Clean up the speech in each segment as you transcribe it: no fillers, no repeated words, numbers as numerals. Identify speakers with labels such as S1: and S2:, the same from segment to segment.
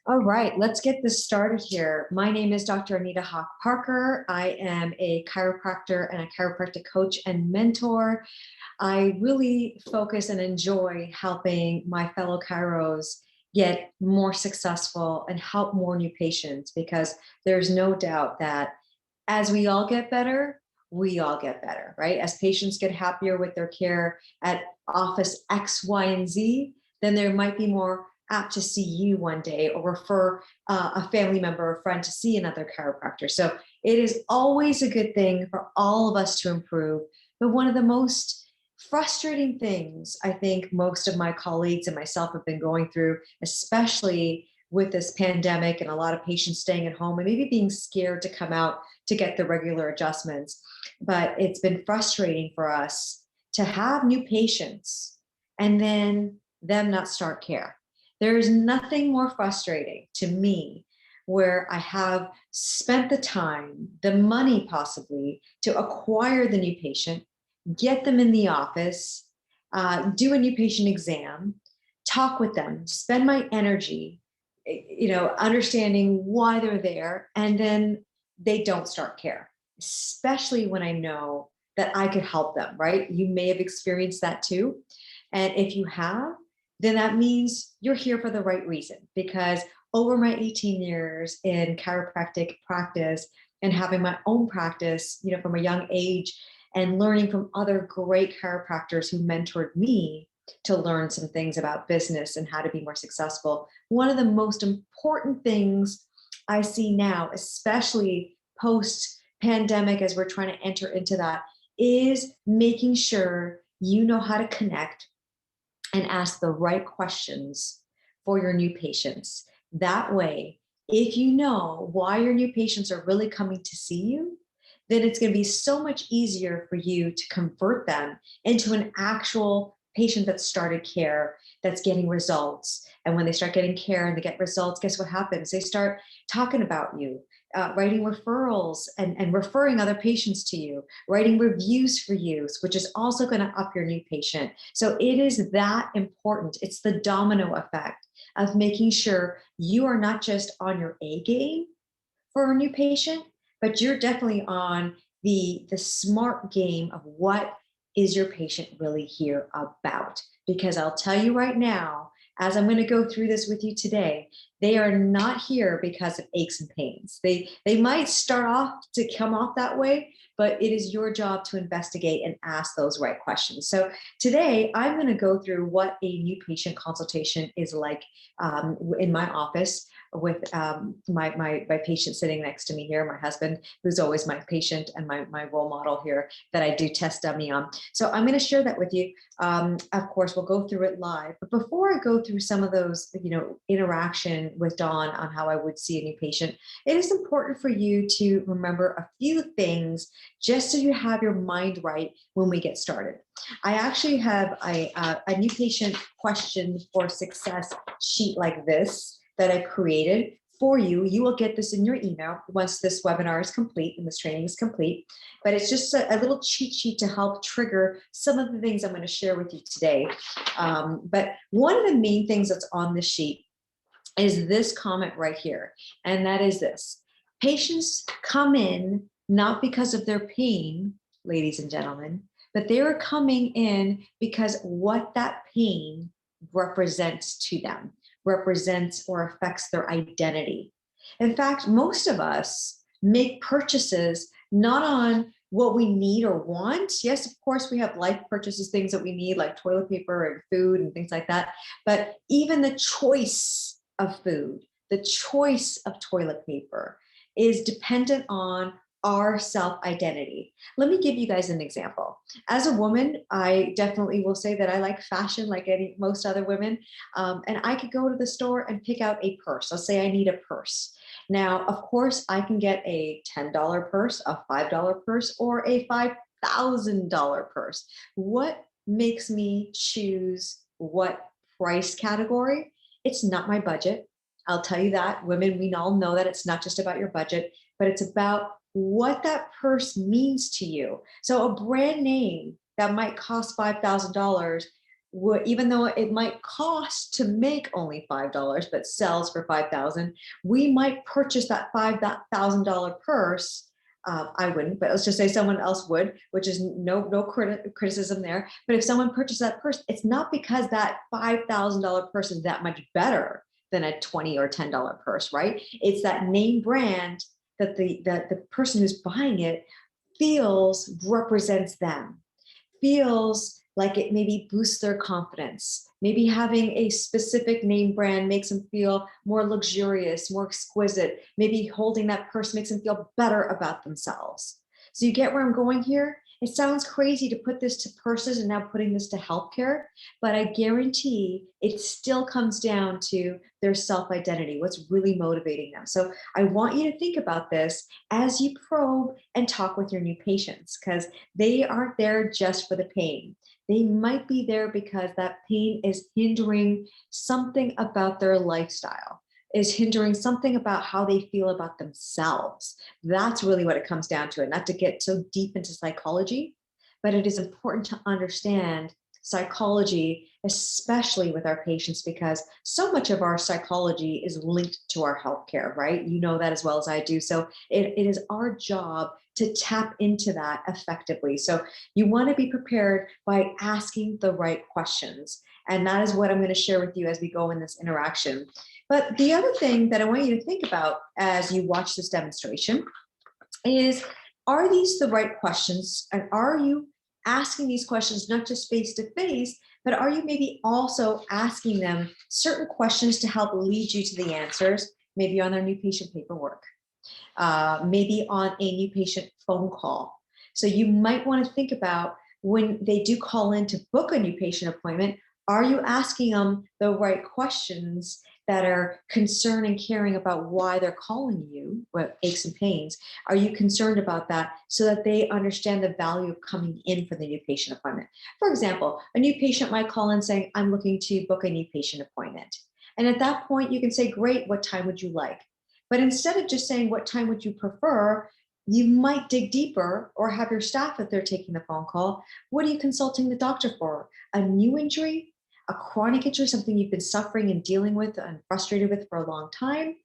S1: All right, let's get this started here. My name is Dr. Anita Haque Parker. I am a chiropractor and a chiropractic coach and mentor. I really focus and enjoy helping my fellow chiros get more successful and help more new patients, because there's no doubt that as we all get better, we all get better, right? As patients get happier with their care at office X, Y, and Z, then there might be more apt to see you one day or refer a family member or friend to see another chiropractor. So it is always a good thing for all of us to improve. But one of the most frustrating things I think most of my colleagues and myself have been going through, especially with this pandemic and a lot of patients staying at home and maybe being scared to come out to get the regular adjustments. But it's been frustrating for us to have new patients and then them not start care. There is nothing more frustrating to me where I have spent the time, the money possibly, to acquire the new patient, get them in the office, do a new patient exam, talk with them, spend my energy, understanding why they're there, and then they don't start care, especially when I know that I could help them, right? You may have experienced that too. And if you have, then that means you're here for the right reason. Because over my 18 years in chiropractic practice and having my own practice, from a young age, and learning from other great chiropractors who mentored me to learn some things about business and how to be more successful, one of the most important things I see now, especially post pandemic, as we're trying to enter into that, is making sure you know how to connect and ask the right questions for your new patients. That way, if you know why your new patients are really coming to see you, then it's going to be so much easier for you to convert them into an actual patient that started care, that's getting results. And when they start getting care and they get results, guess what happens? They start talking about you, writing referrals and referring other patients to you, writing reviews for you, which is also going to up your new patient. So it is that important. It's the domino effect of making sure you are not just on your A game for a new patient, but you're definitely on the smart game of what is your patient really here about. Because I'll tell you right now, as I'm going to go through this with you today, they are not here because of aches and pains. They might start off to come off that way, but it is your job to investigate and ask those right questions. So today I'm going to go through what a new patient consultation is like in my office with my patient sitting next to me here, my husband, who's always my patient and my role model here that I do test dummy on. So I'm going to share that with you. Of course, we'll go through it live. But before I go through some of those, interaction with Dawn on how I would see a new patient, it is important for you to remember a few things just so you have your mind right when we get started. I actually have a new patient question for success sheet like this that I created for you. You will get this in your email once this webinar is complete and this training is complete. But it's just a little cheat sheet to help trigger some of the things I'm going to share with you today. But one of the main things that's on this sheet is this comment right here. And that is this: patients come in not because of their pain, ladies and gentlemen, but they are coming in because what that pain represents to them, represents or affects their identity. In fact, most of us make purchases not on what we need or want. Yes, of course, we have life purchases, things that we need like toilet paper and food and things like that. But even the choice of food, the choice of toilet paper is dependent on our self-identity. Let me give you guys an example. As a woman, I definitely will say that I like fashion like most other women. And I could go to the store and pick out a purse. Let's say I need a purse. Now, of course, I can get a $10 purse, a $5 purse, or a $5,000 purse. What makes me choose what price category? It's not my budget. I'll tell you that. Women, we all know that it's not just about your budget, but it's about what that purse means to you. So a brand name that might cost $5,000 even though it might cost to make only $5, but sells for 5,000, we might purchase that $5,000 purse. I wouldn't, but let's just say someone else would, which is no criticism there. But if someone purchased that purse, it's not because that $5,000 purse is that much better than a $20 or $10 purse, right? It's that name brand that the person who's buying it feels represents them, feels like it maybe boosts their confidence. Maybe having a specific name brand makes them feel more luxurious, more exquisite. Maybe holding that purse makes them feel better about themselves. So you get where I'm going here? It sounds crazy to put this to purses and now putting this to healthcare, but I guarantee it still comes down to their self-identity, what's really motivating them. So I want you to think about this as you probe and talk with your new patients, because they aren't there just for the pain. They might be there because that pain is hindering something about their lifestyle, is hindering something about how they feel about themselves. That's really what it comes down to. And not to get so deep into psychology, but it is important to understand psychology, especially with our patients, because so much of our psychology is linked to our healthcare, right? You know that as well as I do. So it is our job to tap into that effectively. So you want to be prepared by asking the right questions. And that is what I'm going to share with you as we go in this interaction. But the other thing that I want you to think about as you watch this demonstration is, are these the right questions? And are you asking these questions not just face to face, but are you maybe also asking them certain questions to help lead you to the answers, maybe on their new patient paperwork, maybe on a new patient phone call? So you might want to think about, when they do call in to book a new patient appointment, are you asking them the right questions that are concerned and caring about why they're calling you, what aches and pains? Are you concerned about that so that they understand the value of coming in for the new patient appointment? For example, a new patient might call in saying, I'm looking to book a new patient appointment. And at that point, you can say, great, what time would you like? But instead of just saying, what time would you prefer, you might dig deeper, or have your staff, if they're taking the phone call, what are you consulting the doctor for? A new injury? A chronic injury, something you've been suffering and dealing with and frustrated with for a long time?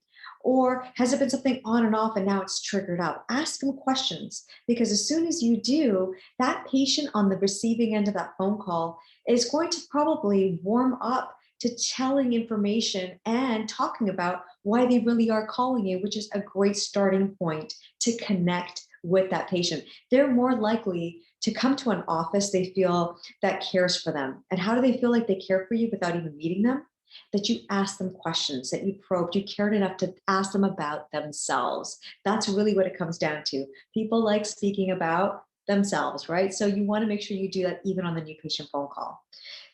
S1: Or has it been something on and off and now it's triggered out? Ask them questions, because as soon as you do, that patient on the receiving end of that phone call is going to probably warm up to telling information and talking about why they really are calling you, which is a great starting point to connect with that patient. They're more likely to come to an office they feel that cares for them. And how do they feel like they care for you without even meeting them? That you asked them questions, that you probed, you cared enough to ask them about themselves. That's really what it comes down to. People like speaking about themselves, right? So you want to make sure you do that even on the new patient phone call.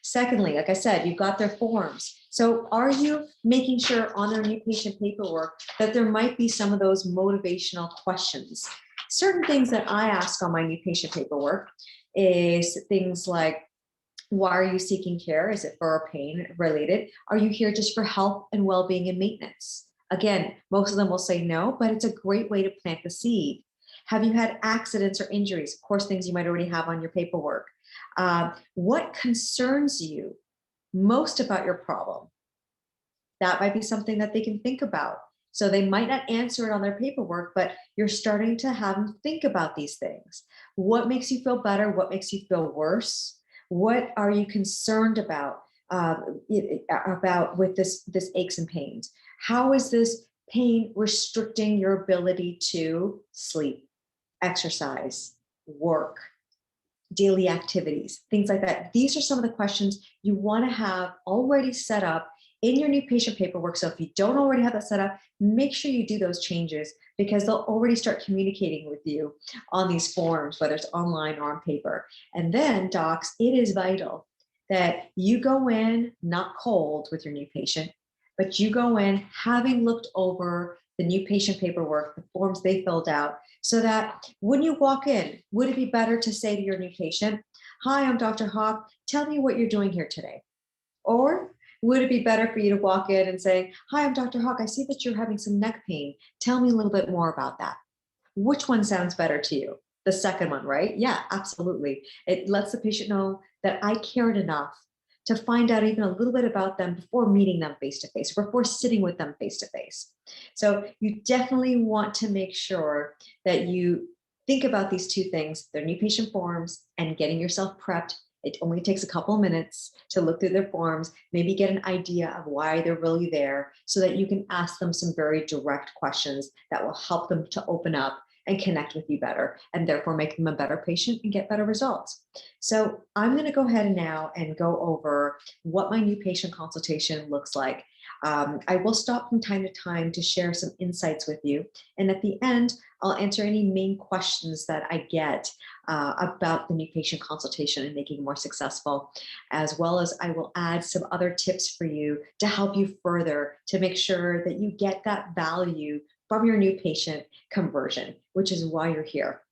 S1: Secondly, like I said, you've got their forms. So are you making sure on their new patient paperwork that there might be some of those motivational questions? Certain things that I ask on my new patient paperwork is things like, why are you seeking care? Is it for a pain related? Are you here just for health and well-being and maintenance? Again, most of them will say no, but it's a great way to plant the seed. Have you had accidents or injuries? Of course, things you might already have on your paperwork. What concerns you most about your problem? That might be something that they can think about. So they might not answer it on their paperwork, but you're starting to have them think about these things. What makes you feel better? What makes you feel worse? What are you concerned about with this aches and pains? How is this pain restricting your ability to sleep, exercise, work, daily activities, things like that? These are some of the questions you want to have already set up in your new patient paperwork. So if you don't already have that set up, make sure you do those changes, because they'll already start communicating with you on these forms, whether it's online or on paper. And then, docs, it is vital that you go in not cold with your new patient, but you go in having looked over the new patient paperwork, the forms they filled out, so that when you walk in, would it be better to say to your new patient, hi, I'm Dr. Haque, tell me what you're doing here today? Or would it be better for you to walk in and say, hi, I'm Dr. Haque, I see that you're having some neck pain. Tell me a little bit more about that. Which one sounds better to you? The second one, right? Yeah, absolutely. It lets the patient know that I cared enough to find out even a little bit about them before meeting them face to face, before sitting with them face to face. So you definitely want to make sure that you think about these two things, their new patient forms and getting yourself prepped. It only takes a couple of minutes to look through their forms, maybe get an idea of why they're really there so that you can ask them some very direct questions that will help them to open up and connect with you better, and therefore make them a better patient and get better results. So I'm going to go ahead now and go over what my new patient consultation looks like. I will stop from time to time to share some insights with you. And at the end, I'll answer any main questions that I get about the new patient consultation and making it more successful, as well as I will add some other tips for you to help you further to make sure that you get that value from your new patient conversion, which is why you're here.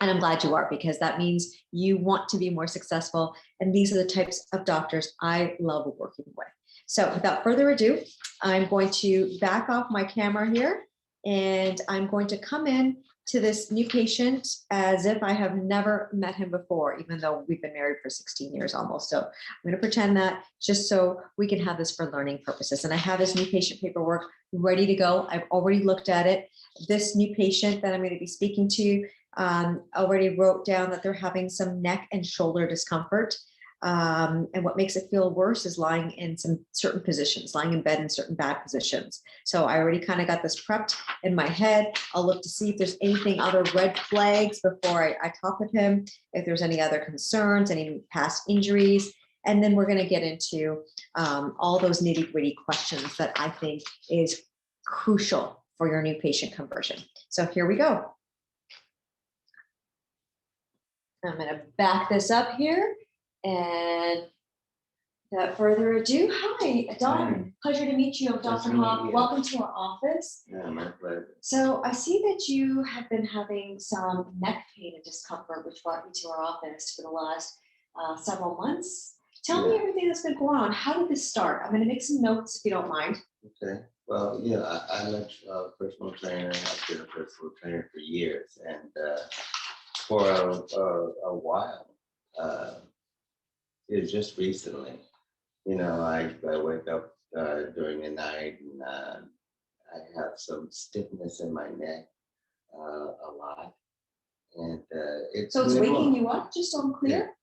S1: And I'm glad you are, because that means you want to be more successful. And these are the types of doctors I love working with. So without further ado, I'm going to back off my camera here, and I'm going to come in to this new patient as if I have never met him before, even though we've been married for 16 years almost. So I'm going to pretend that just so we can have this for learning purposes. And I have his new patient paperwork ready to go. I've already looked at it. This new patient that I'm going to be speaking to already wrote down that they're having some neck and shoulder discomfort. And what makes it feel worse is lying in some certain positions, lying in bed in certain bad positions. So I already kind of got this prepped in my head. I'll look to see if there's anything, other red flags before I talk with him, if there's any other concerns, any past injuries. And then we're going to get into all those nitty gritty questions that I think is crucial for your new patient conversion. So here we go. I'm going to back this up here. And without further ado, hi, Don. Pleasure to meet you. I'm Dr. Haque. Welcome to our office.
S2: Yeah, my pleasure.
S1: So I see that you have been having some neck pain and discomfort, which brought you to our office for the last several months. Tell me everything that's been going on. How did this start? I'm going to make some notes if you don't mind.
S2: Okay. Well, I'm a personal trainer. I've been a personal trainer for years, and for a while. It was just recently, I wake up during the night, and I have some stiffness in my neck a lot, and
S1: So it's waking you up, just so I'm clear?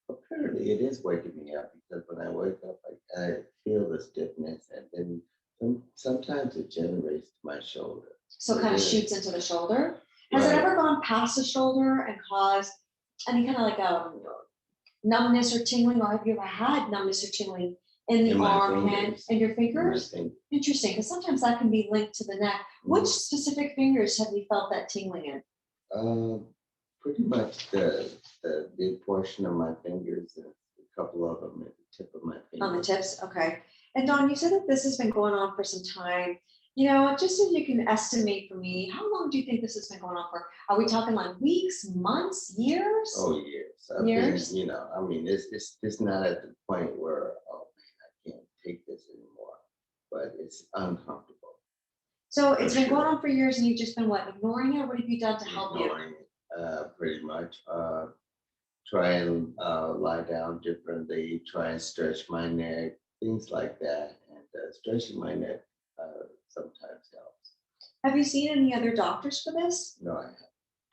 S2: Apparently it is waking me up, because when I wake up, I feel the stiffness, and then sometimes it generates to my shoulder.
S1: So it kind of shoots into the shoulder. Has it ever gone past the shoulder and caused any kind of like numbness or tingling, or have you ever had numbness or tingling in the arm, hand, and your fingers? Interesting, because sometimes that can be linked to the neck. Which specific fingers have you felt that tingling in?
S2: Pretty much the big portion of my fingers, and a couple of them at the tip of my fingers.
S1: On the tips, okay. And Dawn, you said that this has been going on for some time. Just if you can estimate for me, how long do you think this has been going on for? Are we talking like weeks, months, years?
S2: Oh, years.
S1: Years?
S2: It's not at the point where, oh man, I can't take this anymore, but it's uncomfortable.
S1: So it's been going on for years, and you've just been ignoring it? What have you done to help you?
S2: Ignoring it, pretty much. Try and lie down differently, try and stretch my neck, things like that. And stretching my neck sometimes helps.
S1: Have you seen any other doctors for this?
S2: No, I haven't.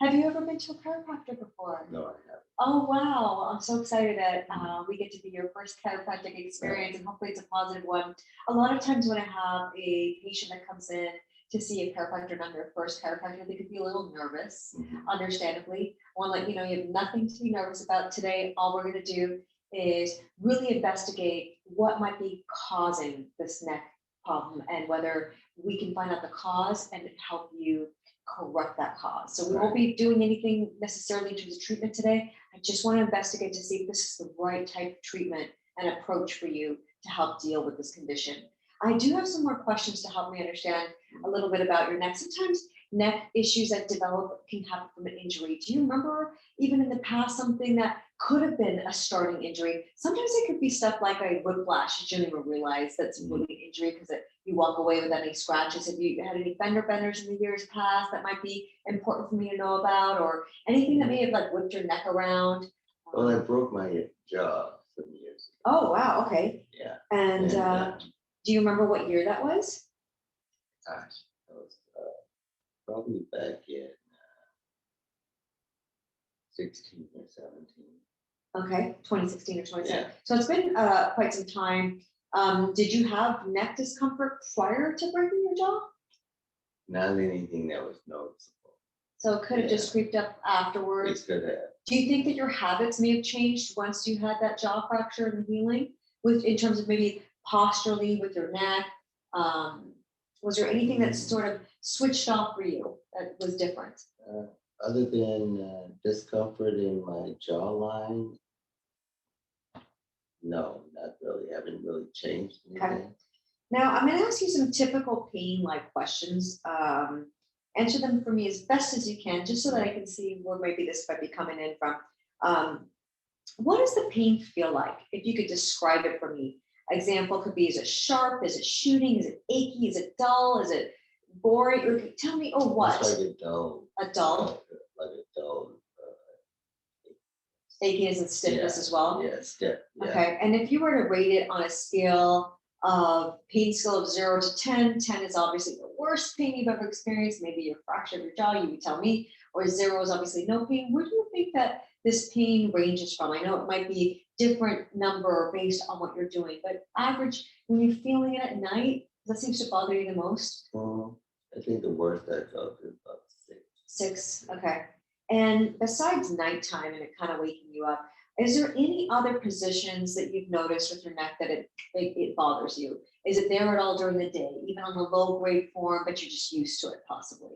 S1: Have you ever been to a chiropractor before?
S2: No, I haven't.
S1: Oh, wow. I'm so excited that we get to be your first chiropractic experience, and hopefully it's a positive one. A lot of times when I have a patient that comes in to see a chiropractor, not their first chiropractor, they could be a little nervous, understandably. I want to let you know you have nothing to be nervous about today. All we're going to do is really investigate what might be causing this neck problem, and whether we can find out the cause and help you correct that cause. So we won't be doing anything necessarily in terms of treatment today. I just want to investigate to see if this is the right type of treatment and approach for you to help deal with this condition. I do have some more questions to help me understand a little bit about your neck. Sometimes neck issues that develop can happen from an injury. Do you remember even in the past something that could have been a starting injury? Sometimes it could be stuff like a whiplash. You don't even realize that's really an injury because you walk away with any scratches. Have you had any fender benders in the years past that might be important for me to know about, or anything that may have whipped your neck around?
S2: Well, I broke my jaw some years years ago.
S1: Oh, wow, okay.
S2: Yeah.
S1: And do you remember what year that was?
S2: Gosh, that was probably back in 16 or 17.
S1: Okay, 2016 or 2017.
S2: Yeah.
S1: So it's been quite some time. Did you have neck discomfort prior to breaking your jaw?
S2: Not anything that was noticeable.
S1: So it could have just creeped up afterwards.
S2: It could have.
S1: Do you think that your habits may have changed once you had that jaw fracture and healing, in terms of maybe posturally with your neck? Was there anything that sort of switched off for you that was different?
S2: Other than discomfort in my jawline, no, not really. Haven't really changed anything.
S1: Okay. Now, I'm going to ask you some typical pain-like questions. Answer them for me as best as you can, just so that I can see where maybe this might be coming in from. What does the pain feel like? If you could describe it for me. Example could be, is it sharp? Is it shooting? Is it achy? Is it dull? Is it boring? Or tell me, what?
S2: It's like a dull.
S1: A dull?
S2: Like a dull.
S1: Achiness and stiffness as well?
S2: Yeah, stiff. Yeah.
S1: Okay, and if you were to rate it on a scale of pain scale of 0 to 10, 10 is obviously the worst pain you've ever experienced, maybe your fracture of your jaw, you would tell me, or 0 is obviously no pain. Where do you think that this pain ranges from? I know it might be different number based on what you're doing, but average, when you're feeling it at night, that seems to bother you the most?
S2: I think the worst I felt is about 6.
S1: 6, okay. And besides nighttime and it kind of waking you up, is there any other positions that you've noticed with your neck that it bothers you? Is it there at all during the day, even on the low grade form, but you're just used to it possibly?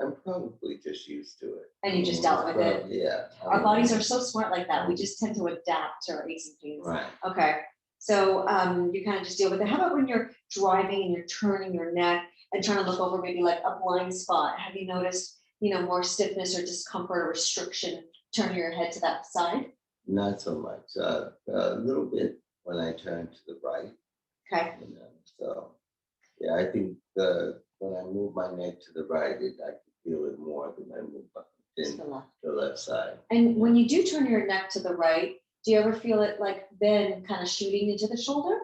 S2: I'm probably just used to it.
S1: And you just dealt with it?
S2: Yeah.
S1: Our bodies are so smart like that. We just tend to adapt to our aches and pains.
S2: Right.
S1: Okay. So you kind of just deal with it. How about when you're driving and you're turning your neck and trying to look over maybe like a blind spot? Have you noticed, more stiffness or discomfort or restriction turning your head to that side?
S2: Not so much. A little bit when I turn to the right.
S1: Okay.
S2: So, yeah, I think when I move my neck to the right, I can feel it more than I move to the left side.
S1: And when you do turn your neck to the right, do you ever feel it like then kind of shooting into the shoulder?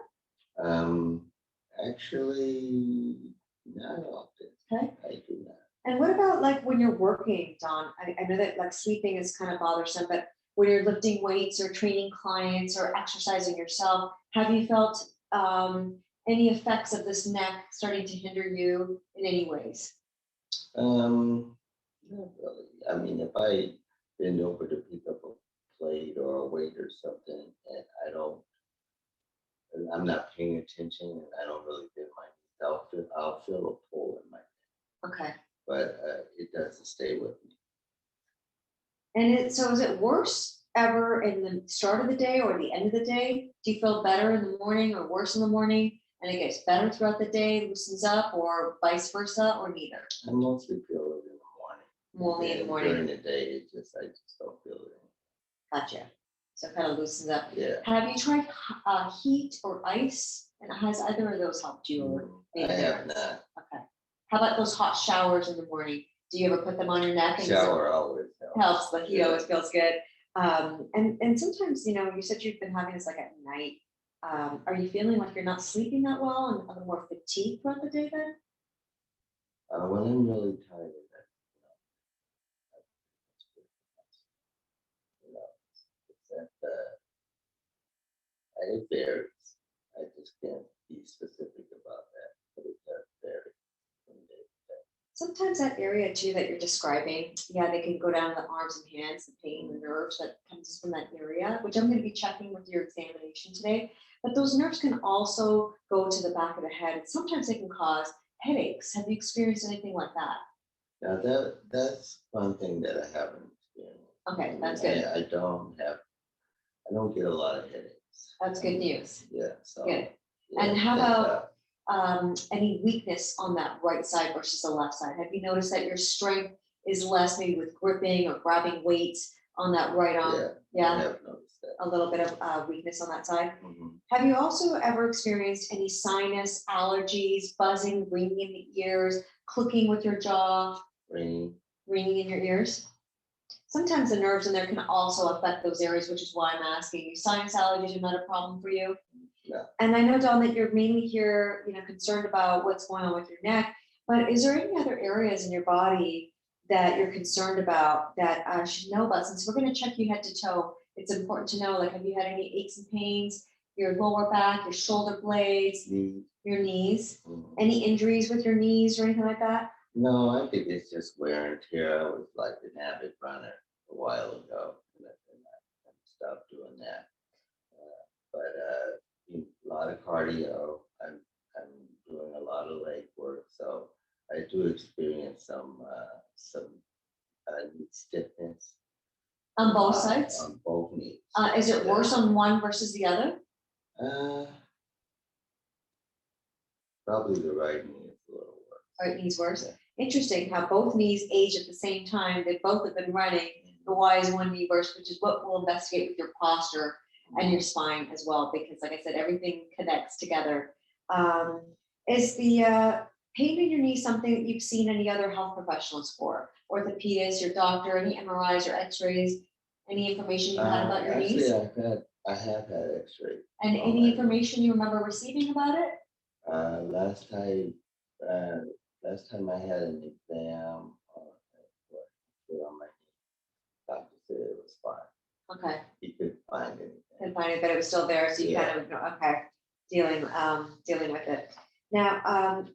S2: Actually, not often.
S1: Okay.
S2: I do not.
S1: And what about like when you're working, Don? I know that like sleeping is kind of bothersome, but when you're lifting weights or training clients or exercising yourself, have you felt any effects of this neck starting to hinder you in any ways?
S2: Not really. I mean, if I bend over to pick up a plate or a weight or something, and I'm not paying attention, and I don't really bend my knees, I'll feel a pull in my neck.
S1: Okay.
S2: But it doesn't stay with me.
S1: And so is it worse ever in the start of the day or the end of the day? Do you feel better in the morning or worse in the morning? And it gets better throughout the day, loosens up, or vice versa, or neither?
S2: I mostly feel it in the morning.
S1: Only in the morning.
S2: During the day, I just don't feel it.
S1: Gotcha. So it kind of loosens up.
S2: Yeah.
S1: Have you tried heat or ice? And has either of those helped you? Or
S2: I have not.
S1: Okay. How about those hot showers in the morning? Do you ever put them on your neck? And
S2: Shower always
S1: helps. The heat always feels good. And sometimes, you said you've been having this like at night. Are you feeling like you're not sleeping that well and a little more fatigued throughout the day then?
S2: When I'm really tired, it varies. I just can't be specific about that, but it does vary from day to day.
S1: Sometimes that area too that you're describing, they can go down the arms and hands, the pain, the nerves that comes from that area, which I'm going to be checking with your examination today. But those nerves can also go to the back of the head. And sometimes they can cause headaches. Have you experienced anything like that?
S2: Now that's one thing that I haven't experienced.
S1: Okay, that's good.
S2: I don't get a lot of headaches.
S1: That's good news.
S2: Yeah. So
S1: good.
S2: Yeah,
S1: and how about any weakness on that right side versus the left side? Have you noticed that your strength is less, maybe with gripping or grabbing weights on that right arm?
S2: Yeah. I have noticed that.
S1: A little bit of weakness on that side.
S2: Mm-hmm.
S1: Have you also ever experienced any sinus allergies, buzzing, ringing in the ears, clicking with your jaw,
S2: Ringing
S1: in your ears? sometimes the nerves in there can also affect those areas, which is why I'm asking you. Sinus allergies are not a problem for you.
S2: No.
S1: And I know, Dawn, that you're mainly here, concerned about what's going on with your neck, but is there any other areas in your body that you're concerned about that I should know about? Since we're going to check you head to toe, it's important to know, like, have you had any aches and pains, your lower back, your shoulder blades, your knees, any injuries with your knees or anything like that?
S2: No, I think it's just wear and tear. I was like an avid runner a while ago, and I stopped doing that. But a lot of cardio. I'm doing a lot of leg work, so I do experience some knee stiffness
S1: On both sides?
S2: on both knees.
S1: Is it worse on one versus the other?
S2: Probably the right knee is a little worse.
S1: Right knee's worse.
S2: Yeah.
S1: Interesting how both knees age at the same time. They both have been running. But why is one knee worse? Which is what we'll investigate with your posture and your spine as well, because like I said, everything connects together. Is the pain in your knee something that you've seen any other health professionals for? Orthopedist, your doctor, any MRIs or x-rays, any information you had about your knees?
S2: Actually, I have had x-ray.
S1: And any information you remember receiving about it?
S2: Last time I had an exam on my knee, doctor said it was fine.
S1: Okay.
S2: He couldn't find anything.
S1: Couldn't find it, but it was still there, so you kind of okay, dealing with it. Now,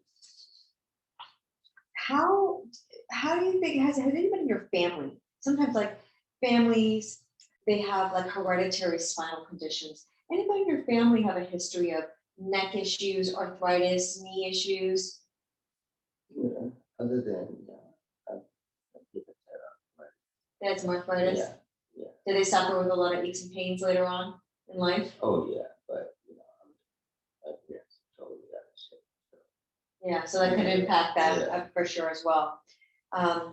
S1: how do you think has anybody in your family? Sometimes like families, they have like hereditary spinal conditions. Anybody in your family have a history of neck issues, arthritis, knee issues?
S2: Yeah, other than I give it that.
S1: They had some arthritis?
S2: Yeah.
S1: Did they suffer with a lot of aches and pains later on in life?
S2: Oh yeah, but my parents totally out of shape. So.
S1: Yeah, so that could impact that for sure as well. I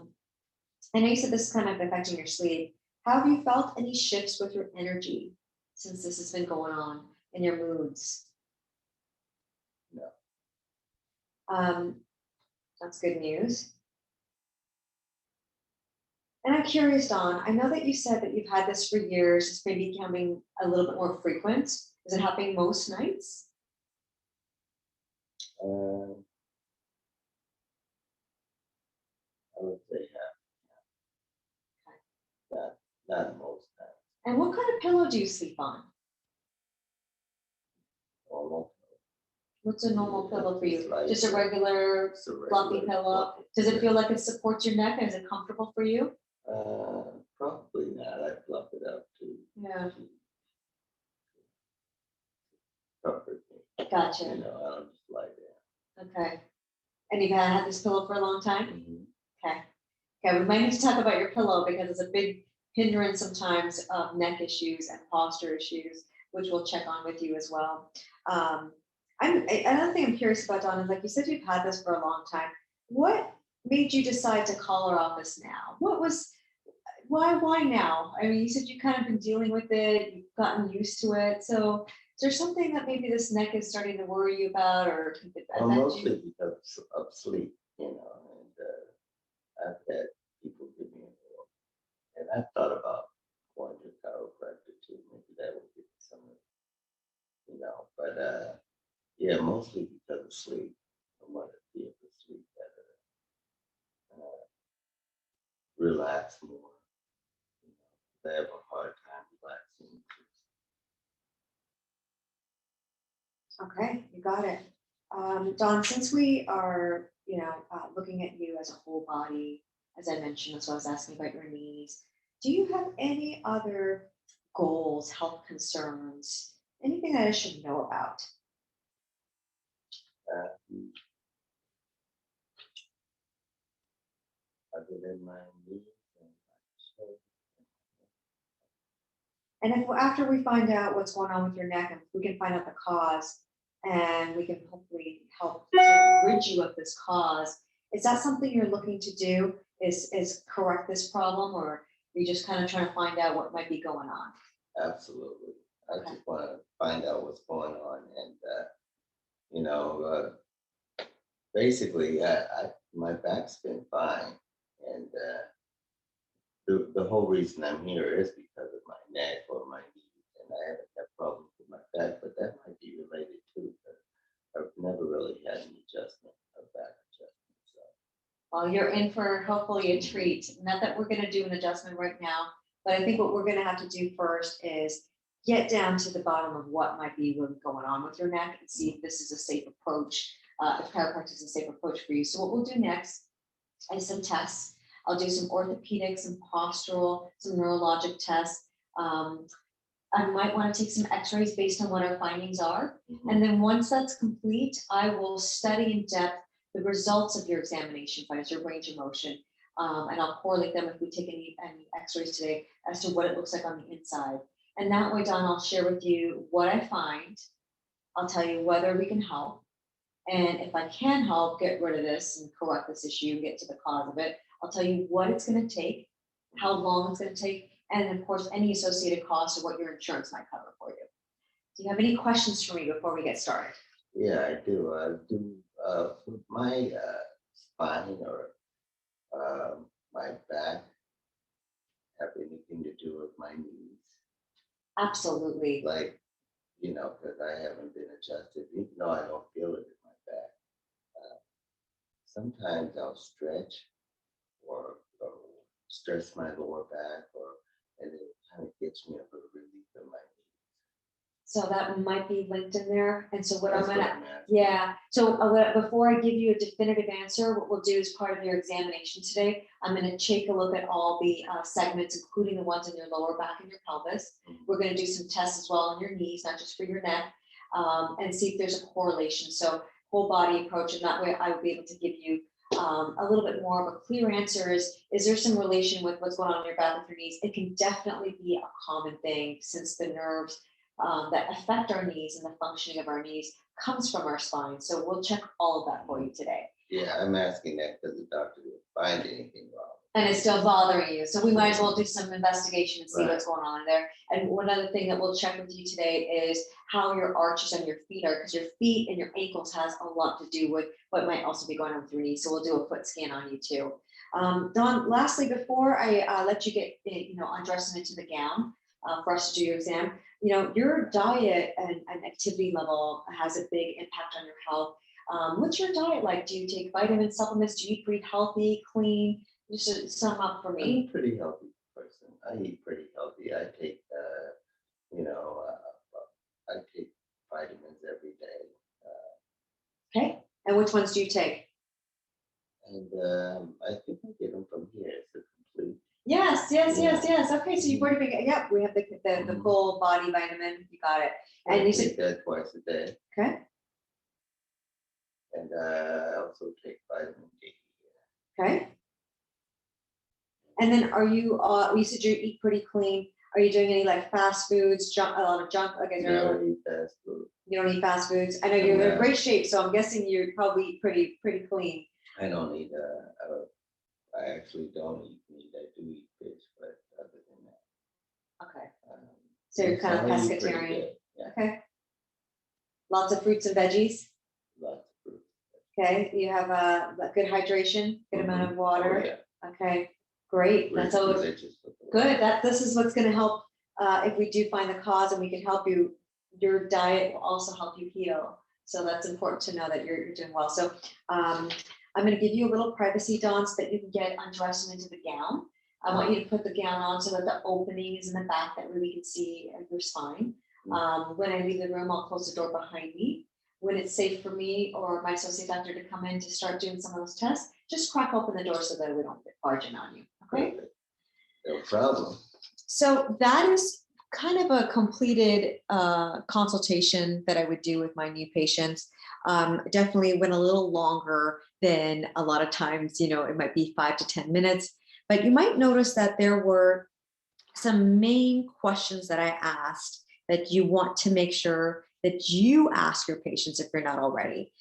S1: know you said this is kind of affecting your sleep. How have you felt any shifts with your energy since this has been going on in your moods?
S2: No.
S1: That's good news. And I'm curious, Dawn, I know that you said that you've had this for years. It's maybe becoming a little bit more frequent. Is it happening most nights?
S2: I would say not most times.
S1: And what kind of pillow do you sleep on?
S2: Normal.
S1: What's a normal pillow for you?
S2: Like
S1: Just a regular fluffy pillow? Does it feel like it supports your neck? Is it comfortable for you?
S2: Probably not. I fluff it up too.
S1: Yeah.
S2: Comfort me.
S1: Gotcha.
S2: I don't just lie there.
S1: Okay. And you've had this pillow for a long time?
S2: Mm-hmm.
S1: Okay. Okay, we might need to talk about your pillow because it's a big hindrance sometimes of neck issues and posture issues, which we'll check on with you as well. Another thing I'm curious about, Dawn, is like you said, you've had this for a long time. What made you decide to call our office now? Why now? I mean, you said you kind of been dealing with it, you've gotten used to it. So is there something that maybe this neck is starting to worry you about, or keep it?
S2: Mostly because of sleep, and I've had people give me a little, and I've thought about going to chiropractor too. Maybe that would give me some, but yeah, mostly because of sleep. I want to be able to sleep better, relax more. I have a hard time relaxing.
S1: Okay, you got it. Dawn, since we are, looking at you as a whole body, as I mentioned, that's why I was asking about your knees. Do you have any other goals, health concerns, anything that I should know about?
S2: Other than my knees and my shoulder.
S1: And if after we find out what's going on with your neck, and we can find out the cause, and we can hopefully help to rid you of this cause, is that something you're looking to do? Is correct this problem, or are you just kind of trying to find out what might be going on?
S2: Absolutely. I just want to find out what's going on, and basically, my back's been fine, and the whole reason I'm here is because of my neck or my knees, and I haven't had problems with my back, but that might be related too. But I've never really had an adjustment of back adjustment. So
S1: Well, you're in for hopefully a treat. Not that we're going to do an adjustment right now, but I think what we're going to have to do first is get down to the bottom of what might be really going on with your neck and see if this is a safe approach, if chiropractic is a safe approach for you. So what we'll do next is some tests. I'll do some orthopedic, some postural, some neurologic tests. I might want to take some x-rays based on what our findings are. And then once that's complete, I will study in depth the results of your examination findings, your range of motion. And I'll correlate them if we take any x-rays today as to what it looks like on the inside. And that way, Don, I'll share with you what I find. I'll tell you whether we can help. And if I can help get rid of this and correct this issue and get to the cause of it, I'll tell you what it's going to take, how long it's going to take, and of course, any associated costs or what your insurance might cover for you. Do you have any questions for me before we get started?
S2: yeah, I do. With my spine or my back have anything to do with my knees?
S1: Absolutely.
S2: Like, because I haven't been adjusted, even though I don't feel it in my back. Sometimes I'll stretch or stretch my lower back, and it kind of gets me a little relief in my knees.
S1: So that might be linked in there. And so what
S2: That's
S1: I'm
S2: what
S1: gonna,
S2: I'm asking.
S1: yeah. So before I give you a definitive answer, what we'll do as part of your examination today, I'm gonna take a look at all the segments, including the ones in your lower back and your pelvis. We're gonna do some tests as well on your knees, not just for your neck, and see if there's a correlation. So whole body approach, and that way I will be able to give you a little bit more of a clear answer is there some relation with what's going on in your back with your knees? It can definitely be a common thing since the nerves that affect our knees and the functioning of our knees comes from our spine. So we'll check all of that for you today.
S2: Yeah, I'm asking that because the doctor didn't find anything wrong.
S1: And it's still bothering you. So we might as well do some investigation and see
S2: Right.
S1: what's going on in there. And one other thing that we'll check with you today is how your arches on your feet are, because your feet and your ankles has a lot to do with what might also be going on with your knees. So we'll do a foot scan on you too. Dawn, lastly, before I let you get undressed into the gown for us to do your exam, your diet and activity level has a big impact on your health. What's your diet like? Do you take vitamin supplements? Do you eat pretty healthy, clean? Just to sum up for
S2: I'm
S1: me.
S2: a pretty healthy person. I eat pretty healthy. I take, I take vitamins every day.
S1: Okay. And which ones do you take?
S2: And I think I get them from here. It's a complete.
S1: Yes. Okay, so you've already been, yeah, we have the
S2: Mhm.
S1: full body vitamin. You got it. And
S2: I
S1: you
S2: take
S1: said,
S2: that twice a day.
S1: okay,
S2: And I also take vitamin D.
S1: okay. And then are you, you said you eat pretty clean. Are you doing any like fast foods, junk, a lot of junk? Okay,
S2: I don't eat fast food.
S1: you don't eat fast foods. I know you're in great shape, so I'm guessing you probably eat pretty clean.
S2: I don't eat, I actually don't eat meat. I do eat fish, but other than that.
S1: Okay. So you're kind of
S2: I eat pretty
S1: pescatarian.
S2: good. Yeah,
S1: Okay. Lots of fruits and veggies.
S2: lots of fruit.
S1: Okay. You have a good hydration, good amount of water.
S2: Oh, yeah.
S1: Okay. Great.
S2: Very
S1: That's always
S2: religious with the
S1: good.
S2: water.
S1: This is what's going to help if we do find the cause and we can help you. Your diet will also help you heal. So that's important to know that you're doing well. So I'm going to give you a little privacy, Dawn, so that you can get undressed and into the gown. I want you to put the gown on so that the opening is in the back, that way we can see your spine. When I leave the room, I'll close the door behind me. When it's safe for me or my associate doctor to come in to start doing some of those tests, just crack open the door so that we don't get barging on you. Okay.
S2: Perfect. No problem.
S1: So that is kind of a completed consultation that I would do with my new patients. Definitely went a little longer than a lot of times, it might be 5 to 10 minutes, but you might notice that there were some main questions that I asked that you want to make sure that you ask your patients if you're not already.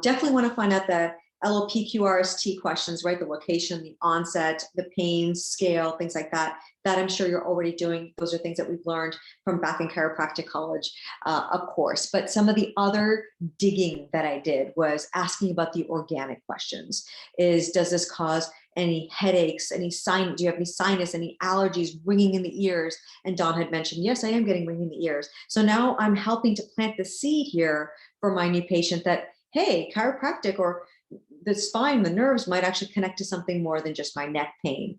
S1: Definitely want to find out the LOPQRST questions, right? The location, the onset, the pain scale, things like that I'm sure you're already doing. Those are things that we've learned from back in chiropractic college, of course. But some of the other digging that I did was asking about the organic questions. Does this cause any headaches, do you have any sinus, any allergies, ringing in the ears? And Don had mentioned, yes, I am getting ringing in the ears. So now I'm helping to plant the seed here for my new patient that, hey, chiropractic or the spine, the nerves might actually connect to something more than just my neck pain,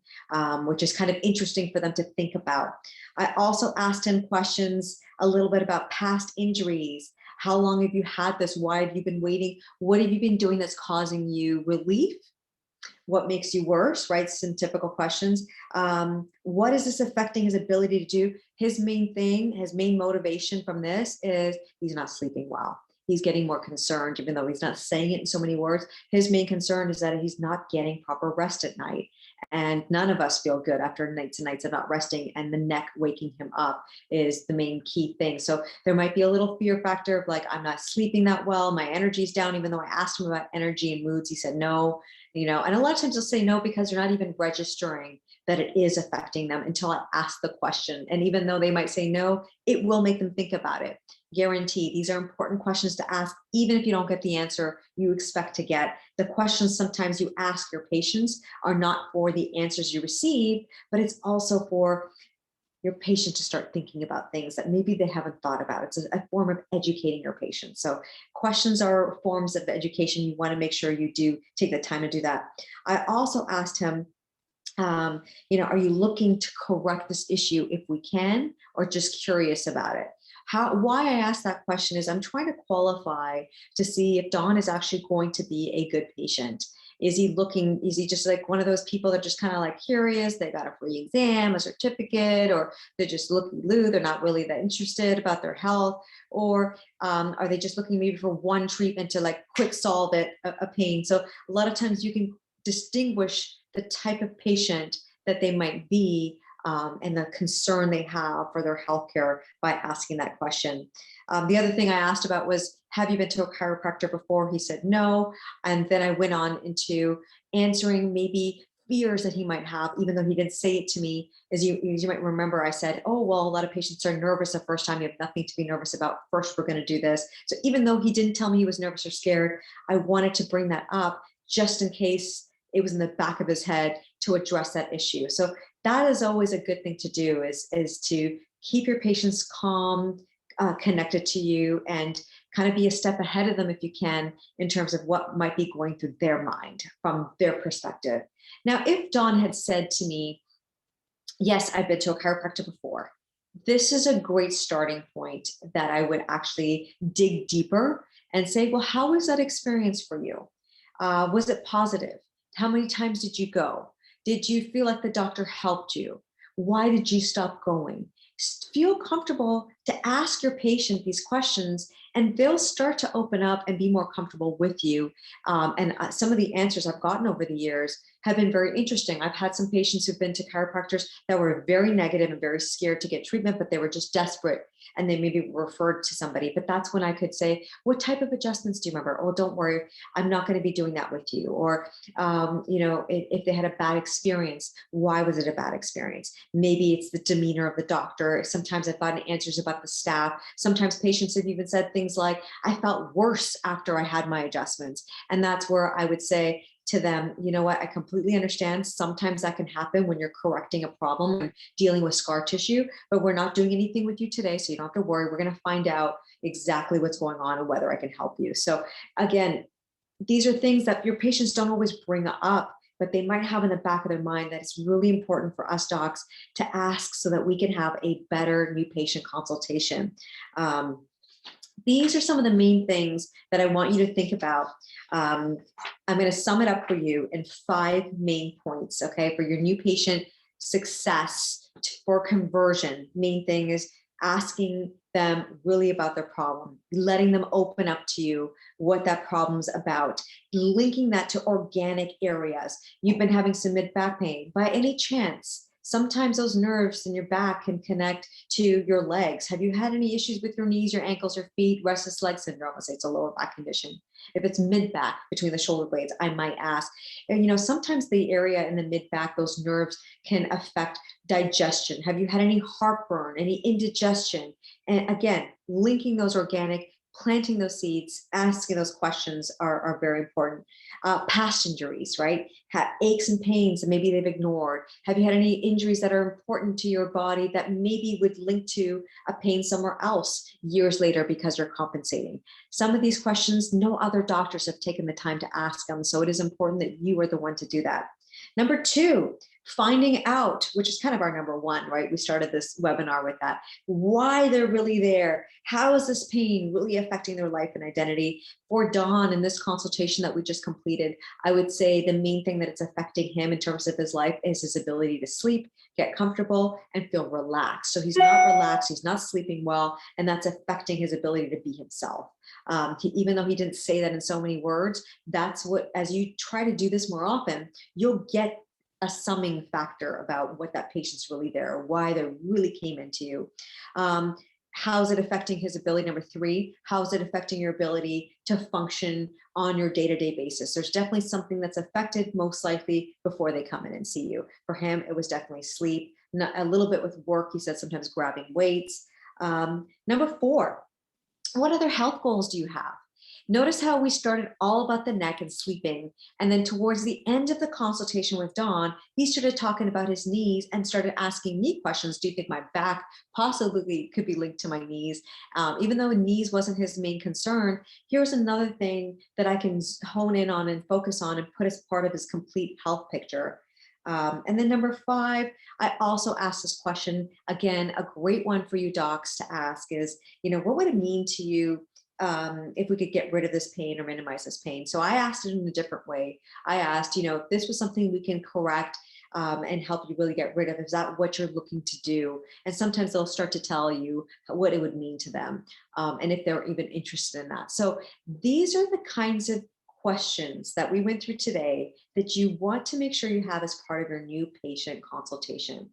S1: which is kind of interesting for them to think about. I also asked him questions a little bit about past injuries. How long have you had this? Why have you been waiting? What have you been doing that's causing you relief? What makes you worse, right? Some typical questions. What is this affecting his ability to do? His main thing, his main motivation from this is he's not sleeping well. He's getting more concerned, even though he's not saying it in so many words. His main concern is that he's not getting proper rest at night. And none of us feel good after nights and nights of not resting, and the neck waking him up is the main key thing. So there might be a little fear factor of like, I'm not sleeping that well, my energy's down, even though I asked him about energy and moods, he said no. And a lot of times they'll say no because they're not even registering that it is affecting them until I ask the question. And even though they might say no, it will make them think about it. Guarantee. These are important questions to ask, even if you don't get the answer you expect to get. The questions sometimes you ask your patients are not for the answers you receive, but it's also for your patient to start thinking about things that maybe they haven't thought about. It's a form of educating your patient. So questions are forms of education. You want to make sure you do take the time to do that. I also asked him, are you looking to correct this issue if we can, or just curious about it? Why I asked that question is I'm trying to qualify to see if Don is actually going to be a good patient. Is he just like one of those people that just kind of like curious, they got a free exam, a certificate, or they're just looky-loo, they're not really that interested about their health? Or are they just looking maybe for one treatment to like quick solve a pain? So a lot of times you can distinguish the type of patient that they might be and the concern they have for their healthcare by asking that question. The other thing I asked about was, have you been to a chiropractor before? He said no. And then I went on into answering maybe fears that he might have, even though he didn't say it to me. As you might remember, I said, oh, well, a lot of patients are nervous the first time. You have nothing to be nervous about. First, we're going to do this. So even though he didn't tell me he was nervous or scared, I wanted to bring that up just in case it was in the back of his head to address that issue. So that is always a good thing to do, is to keep your patients calm, connected to you, and kind of be a step ahead of them if you can in terms of what might be going through their mind from their perspective. Now, if Don had said to me, yes, I've been to a chiropractor before, this is a great starting point that I would actually dig deeper and say, well, how was that experience for you? Was it positive? How many times did you go? Did you feel like the doctor helped you? Why did you stop going? Feel comfortable to ask your patient these questions, and they'll start to open up and be more comfortable with you. And some of the answers I've gotten over the years have been very interesting. I've had some patients who've been to chiropractors that were very negative and very scared to get treatment, but they were just desperate and they maybe referred to somebody. But that's when I could say, what type of adjustments do you remember? Oh, don't worry, I'm not going to be doing that with you. Or, if they had a bad experience, why was it a bad experience? Maybe it's the demeanor of the doctor. Sometimes I've gotten answers about the staff. Sometimes patients have even said things like, I felt worse after I had my adjustments. And that's where I would say to them, you know what, I completely understand. Sometimes that can happen when you're correcting a problem and dealing with scar tissue, but we're not doing anything with you today. So you don't have to worry. We're going to find out exactly what's going on and whether I can help you. So again, these are things that your patients don't always bring up, but they might have in the back of their mind that it's really important for us docs to ask so that we can have a better new patient consultation. These are some of the main things that I want you to think about. I'm going to sum it up for you in 5 main points, okay, for your new patient success for conversion. Main thing is asking them really about their problem, letting them open up to you what that problem's about, linking that to organic areas. You've been having some mid-back pain. By any chance, sometimes those nerves in your back can connect to your legs. Have you had any issues with your knees, your ankles, your feet? Restless leg syndrome, let's say it's a lower back condition. If it's mid-back between the shoulder blades, I might ask. And sometimes the area in the mid-back, those nerves can affect digestion. Have you had any heartburn, any indigestion? And again, linking those organic planting those seeds, asking those questions are very important. Past injuries, right? Aches and pains that maybe they've ignored. Have you had any injuries that are important to your body that maybe would link to a pain somewhere else years later because you're compensating? Some of these questions, no other doctors have taken the time to ask them. So it is important that you are the one to do that. Number two, finding out, which is kind of our number one, right? We started this webinar with that, why they're really there. How is this pain really affecting their life and identity? For Don, in this consultation that we just completed, I would say the main thing that it's affecting him in terms of his life is his ability to sleep, get comfortable, and feel relaxed. So he's not relaxed, he's not sleeping well, and that's affecting his ability to be himself. Even though he didn't say that in so many words, that's what, as you try to do this more often, you'll get a summing factor about what that patient's really there, or why they really came into you. How's it affecting his ability? Number three, how's it affecting your ability to function on your day-to-day basis? There's definitely something that's affected most likely before they come in and see you. For him, it was definitely sleep, a little bit with work. He said sometimes grabbing weights. Number four, what other health goals do you have? Notice how we started all about the neck and sleeping. And then towards the end of the consultation with Don, he started talking about his knees and started asking me questions. Do you think my back possibly could be linked to my knees? Even though knees wasn't his main concern, here's another thing that I can hone in on and focus on and put as part of his complete health picture. And then number five, I also asked this question, again, a great one for you docs to ask is, what would it mean to you if we could get rid of this pain or minimize this pain? So I asked it in a different way. I asked, if this was something we can correct and help you really get rid of, is that what you're looking to do? And sometimes they'll start to tell you what it would mean to them and if they're even interested in that. So these are the kinds of questions that we went through today that you want to make sure you have as part of your new patient consultation.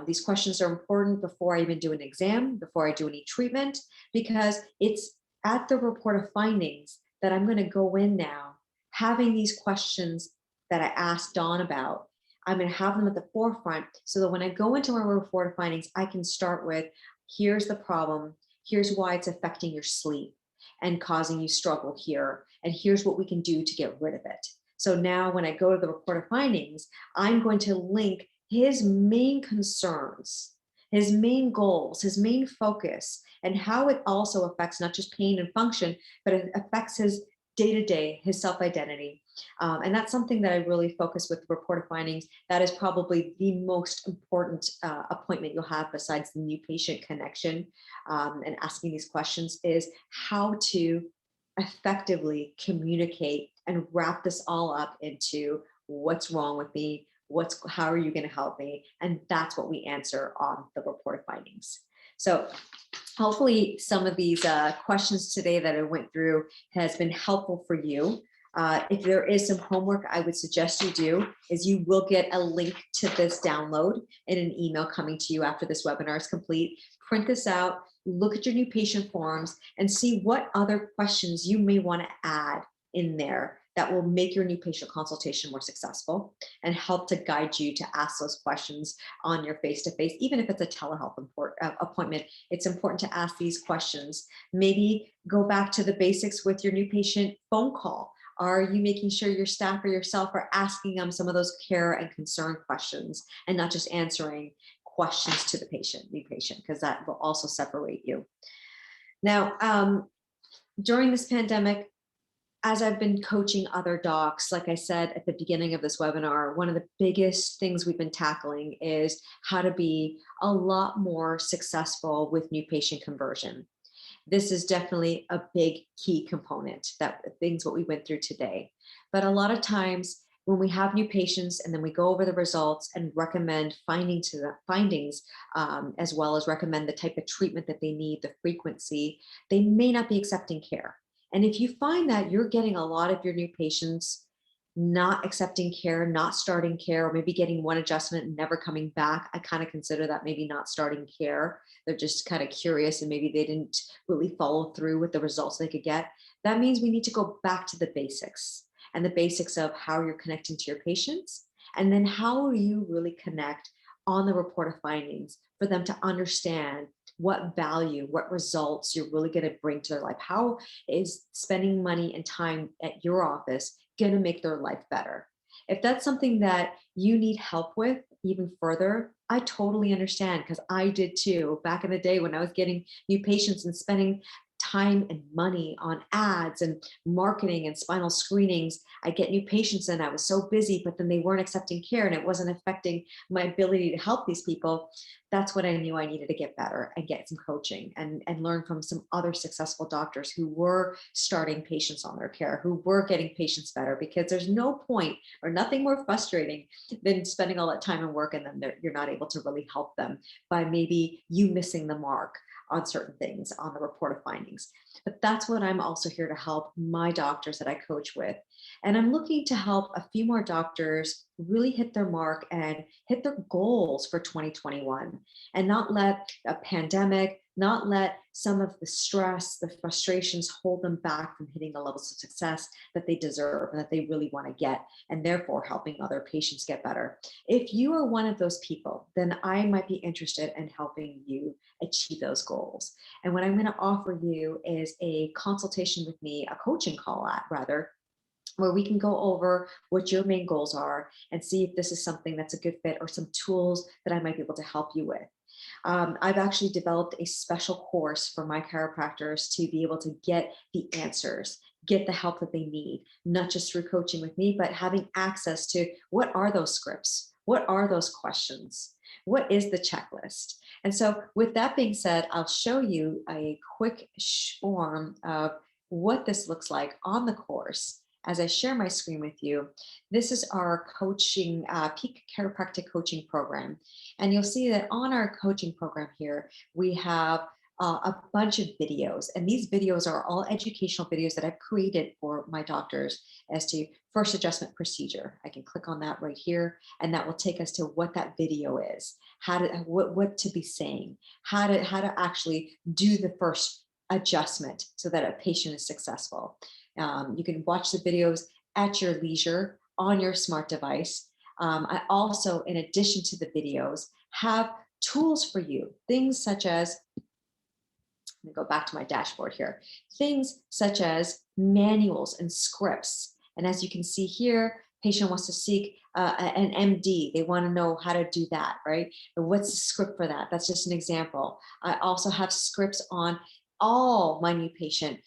S1: These questions are important before I even do an exam, before I do any treatment, because it's at the report of findings that I'm going to go in now, having these questions that I asked Dawn about. I'm going to have them at the forefront so that when I go into my report of findings, I can start with, here's the problem, here's why it's affecting your sleep and causing you struggle here, and here's what we can do to get rid of it. So now when I go to the report of findings, I'm going to link his main concerns, his main goals, his main focus, and how it also affects not just pain and function, but it affects his day-to-day, his self-identity. And that's something that I really focus with the report of findings. That is probably the most important appointment you'll have besides the new patient connection and asking these questions, is how to effectively communicate and wrap this all up into what's wrong with me, how are you going to help me? And that's what we answer on the report of findings. So hopefully some of these questions today that I went through has been helpful for you. If there is some homework I would suggest you do, is you will get a link to this download in an email coming to you after this webinar is complete. Print this out, look at your new patient forms, and see what other questions you may want to add in there that will make your new patient consultation more successful and help to guide you to ask those questions on your face-to-face. Even if it's a telehealth appointment, it's important to ask these questions. Maybe go back to the basics with your new patient phone call. Are you making sure your staff or yourself are asking them some of those care and concern questions and not just answering questions to the new patient, because that will also separate you. Now, during this pandemic, as I've been coaching other docs, like I said at the beginning of this webinar, one of the biggest things we've been tackling is how to be a lot more successful with new patient conversion. This is definitely a big key component, what we went through today. But a lot of times when we have new patients and then we go over the results and recommend findings, as well as recommend the type of treatment that they need, the frequency, they may not be accepting care. And if you find that you're getting a lot of your new patients not accepting care, not starting care, or maybe getting one adjustment and never coming back, I kind of consider that maybe not starting care. They're just kind of curious and maybe they didn't really follow through with the results they could get. That means we need to go back to the basics, and the basics of how you're connecting to your patients, and then how you really connect on the report of findings for them to understand what value, what results you're really going to bring to their life. How is spending money and time at your office going to make their life better? If that's something that you need help with even further, I totally understand because I did too back in the day when I was getting new patients and spending time and money on ads and marketing and spinal screenings. I get new patients and I was so busy, but then they weren't accepting care and it wasn't affecting my ability to help these people. That's when I knew I needed to get better and get some coaching and learn from some other successful doctors who were starting patients on their care, who were getting patients better, because there's no point or nothing more frustrating than spending all that time and work and then you're not able to really help them by maybe you missing the mark on certain things on the report of findings. But that's what I'm also here to help my doctors that I coach with. And I'm looking to help a few more doctors really hit their mark and hit their goals for 2021 and not let a pandemic, not let some of the stress, the frustrations hold them back from hitting the levels of success that they deserve and that they really want to get, and therefore helping other patients get better. If you are one of those people, then I might be interested in helping you achieve those goals. And what I'm going to offer you is a consultation with me, a coaching call at rather, where we can go over what your main goals are and see if this is something that's a good fit or some tools that I might be able to help you with. I've actually developed a special course for my chiropractors to be able to get the answers, get the help that they need, not just through coaching with me, but having access to what are those scripts? What are those questions? What is the checklist? And so, with that being said, I'll show you a quick form of what this looks like on the course as I share my screen with you. This is our coaching, peak chiropractic coaching program. And you'll see that on our coaching program here, we have a bunch of videos. And these videos are all educational videos that I've created for my doctors as to first adjustment procedure. I can click on that right here, and that will take us to what that video is, what to be saying, how to actually do the first adjustment so that a patient is successful. You can watch the videos at your leisure on your smart device. I also, in addition to the videos, have tools for you, things such as, let me go back to my dashboard here, things such as manuals and scripts. And as you can see here, patient wants to seek an MD. They want to know how to do that, right? And what's the script for that? That's just an example. I also have scripts on all my new patient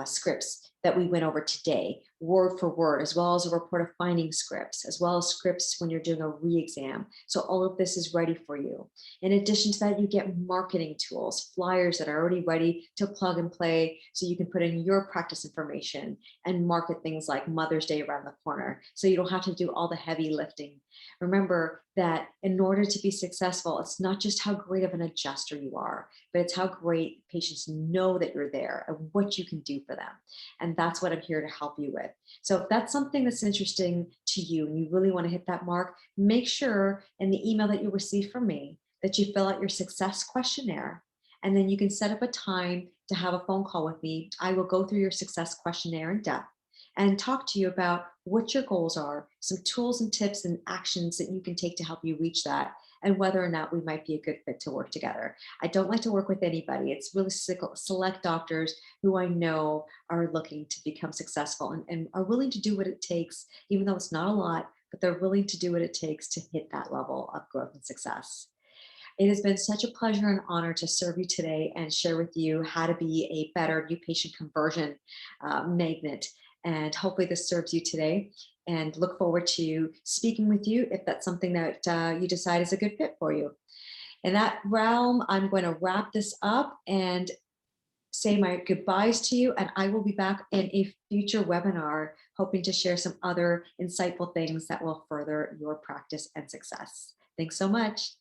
S1: scripts that we went over today, word for word, as well as a report of finding scripts, as well as scripts when you're doing a re-exam. So all of this is ready for you. In addition to that, you get marketing tools, flyers that are already ready to plug and play so you can put in your practice information and market things like Mother's Day around the corner. So you don't have to do all the heavy lifting. Remember that in order to be successful, it's not just how great of an adjuster you are, but it's how great patients know that you're there and what you can do for them. And that's what I'm here to help you with. So if that's something that's interesting to you and you really want to hit that mark, make sure in the email that you receive from me that you fill out your success questionnaire. And then you can set up a time to have a phone call with me. I will go through your success questionnaire in depth and talk to you about what your goals are, some tools and tips and actions that you can take to help you reach that, and whether or not we might be a good fit to work together. I don't like to work with anybody. It's really select doctors who I know are looking to become successful and are willing to do what it takes, even though it's not a lot, but they're willing to do what it takes to hit that level of growth and success. It has been such a pleasure and honor to serve you today and share with you how to be a better new patient conversion magnet. And hopefully this serves you today, and look forward to speaking with you if that's something that you decide is a good fit for you. In that realm, I'm going to wrap this up and say my goodbyes to you, and I will be back in a future webinar, hoping to share some other insightful things that will further your practice and success. Thanks so much.